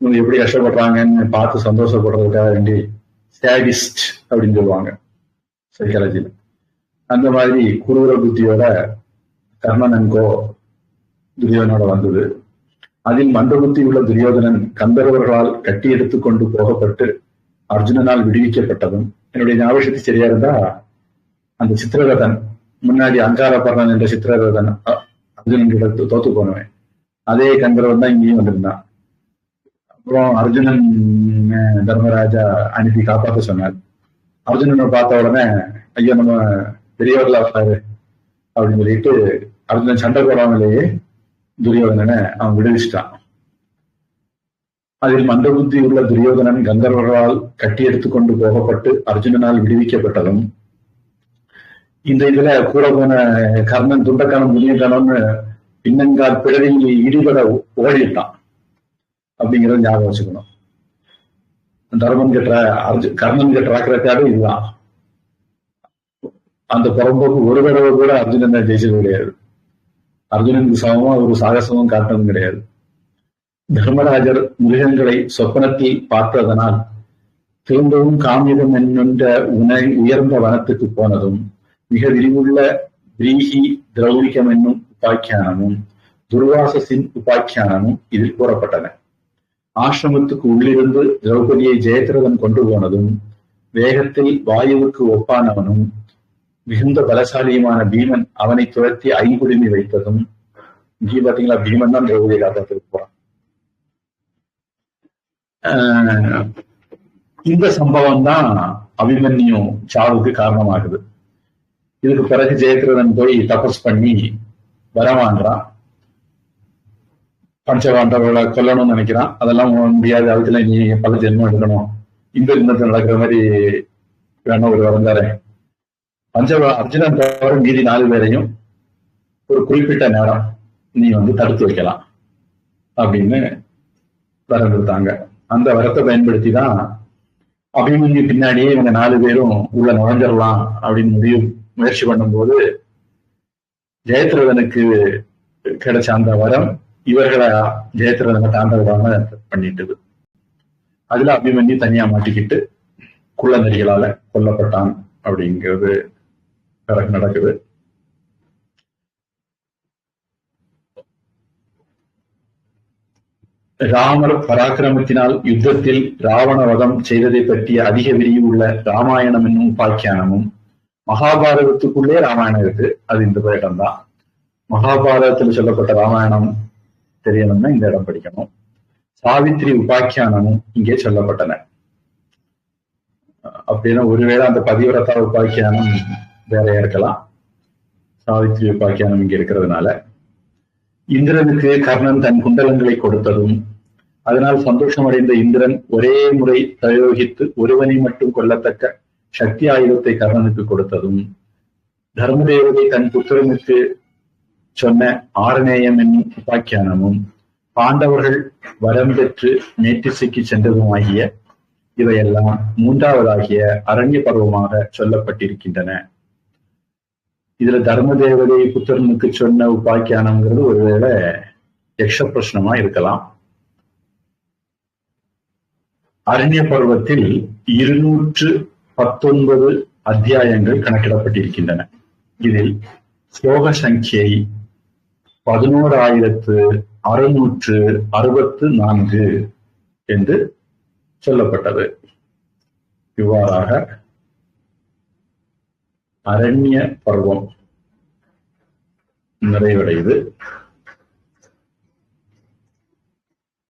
இவங்க எப்படி கஷ்டப்படுறாங்கன்னு பார்த்து சந்தோஷப்படுறதுக்காக வேண்டி சேடிஸ்ட் அப்படின்னு சொல்லுவாங்க சைக்காலஜியில, அந்த மாதிரி குரூர புத்தியோட கர்ணனன்கோ துரியோதனோட வந்தது. அதில் மந்த புத்தி உள்ள துரியோதனன் கந்தர்வர்களால் கட்டி எடுத்துக் கொண்டு போகப்பட்டு அர்ஜுனனால் விடுவிக்கப்பட்டதும், என்னுடைய ஞாபகத்தை சரியா இருந்தா அந்த சித்திரரதன், முன்னாடி அங்காரபர்ணன் என்ற சித்திரரதன் அர்ஜுனன் கிட்ட தோத்து போனவன், அதே கந்தர்வன் தான் இங்கேயும் வந்திருந்தான். அப்புறம் அர்ஜுனன் தர்மராஜா அனுப்பி காப்பாற்ற சொன்னார். அர்ஜுனனை பார்த்த உடனே ஐயோ நம்ம பெரியவர்களா வராரு அப்படின்னு சொல்லிட்டு அர்ஜுனன் சண்டை போடாமலேயே துரியோதனனை அவன் விடுவிச்சிட்டான். அதில் மந்த புத்தி உள்ள துரியோதனன் கந்தர்வர்களால் கட்டி எடுத்துக்கொண்டு போகப்பட்டு அர்ஜுனனால் விடுவிக்கப்பட்டதும், இந்த இதுல கூட போன கர்ணன் துண்டக்கானம் முனியக்கானம்னு பின்னங்கால் பிறவியில் ஈடுபட ஓடிட்டான் அப்படிங்கிறத ஞாபகம் வச்சுக்கணும். கர்ணன் கிட்ட ரெக்கார்டு இதுதான். அந்த புறம்போக்கு ஒரு தடவை கூட அர்ஜுனன் ஜெயிச்சது கிடையாது. அர்ஜுனனுக்கு சமமா ஒரு சாகசமும் காட்டதும் கிடையாது. தர்மராஜர் மிருகங்களை சொப்பனத்தில் பார்த்ததனால் திரும்பவும் காமியம் என்கின்ற உயர்ந்த வனத்துக்கு போனதும், மிக விரிவுள்ள பிரீஹி திரௌடிகம் என்னும் உபாக்கியானமும் துர்வாசசின் உபாக்கியானமும் இதில் கூறப்பட்டன. ஆசிரமத்துக்கு உள்ளிருந்து திரௌபதியை ஜெயத்ரதன் கொண்டு போனதும், வேகத்தில் வாயுவுக்கு ஒப்பானவனும் மிகுந்த பலசாலியுமான பீமன் அவனை துரத்தி ஐங்குடுமி வைத்ததும், இங்கே பாத்தீங்களா பீமன் தான் திரௌபதியை காப்பாத்திட்டு போறான். இந்த சம்பவம் தான் அபிமன்யு சாவுக்கு காரணமாகுது. இதுக்கு பிறகு ஜெயத்ரதன் போய் தபஸ் பண்ணி வரவாங்கிறான். பஞ்சபாண்டவர்களை கொல்லணும்னு நினைக்கிறான். அதெல்லாம் முடியாது, அதுக்குள்ள நீ பல ஜென்மம் எடுக்கணும், இந்த ஜென்மத்தில் நடக்கிற மாதிரி வேணும் ஒரு வரந்தாரேன். அர்ஜுனன் தவிர மீதி 4 பேரையும் ஒரு குறிப்பிட்ட நேரம் நீ தடுத்து வைக்கலாம் அப்படின்னு வரம் கொடுத்தாங்க. அந்த வரத்தை பயன்படுத்தி தான் அபிமன்யு பின்னாடியே இவங்க 4 பேரும் உள்ள நுழைஞ்சிடலாம் அப்படின்னு முயற்சி பண்ணும்போது ஜெயத்ரதனுக்கு கிடைச்ச அந்த வரம் இவர்களை ஜெயத்ரதனை தாண்ட விடாம பண்ணிட்டுது. அதுல அபிமன்யு தனியா மாட்டிக்கிட்டு குள்ள நெறிகளால கொல்லப்பட்டான் அப்படிங்கிறது நடக்குது. ராமர் பராக்கிரமத்தினால் யுத்தத்தில் ராவண வதம் செய்ததை பற்றிய அதிக விரிவுள்ள ராமாயணம் என்னும் உபாக்கியானமும் மகாபாரதத்துக்குள்ளே ராமாயணம் இருக்கு. அது இந்த இடம்தான். மகாபாரதத்தில் சொல்லப்பட்ட ராமாயணம் தெரியணும்னா இந்த இடம் படிக்கணும். சாவித்திரி உபாக்கியானமும் இங்கே சொல்லப்பட்டன. அப்படின்னா ஒருவேளை அந்த பதிவிரதா உபாக்கியானம் வேறையா இருக்கலாம். சாவித்திரி உபாக்கியானம் இங்க இருக்கிறதுனால இந்திரனுக்கு கர்ணன் தன் குண்டலங்களை கொடுத்ததும், அதனால் சந்தோஷம் அடைந்த இந்திரன் ஒரே முறை பிரயோகித்து ஒருவனை மட்டும் கொல்லத்தக்க சக்தி ஆயுதத்தை கர்ணனுக்கு கொடுத்ததும், தர்மதேவதை தன் புத்திரனுக்கு சொன்ன ஆரநேயம் என்னும் உபாக்கியானமும், பாண்டவர்கள் வரம் பெற்று மேற்றிசைக்கு சென்றதுமாகிய இவையெல்லாம் 3வதாகிய அரண்ய பருவமாக சொல்லப்பட்டிருக்கின்றன. இதுல தர்ம தேவதை புத்திரனுக்கு சொன்ன உபாக்கியானம்ங்கிறது ஒருவேளை யக்ஷ பிரஷ்னமா இருக்கலாம். அரண்ய பருவத்தில் 219 அத்தியாயங்கள் கணக்கிடப்பட்டிருக்கின்றன. இதில் ஸ்லோக சங்கியை 11,664 என்று சொல்லப்பட்டது. இவ்வாறாக அரண்ய பருவம் நிறைவடையுது.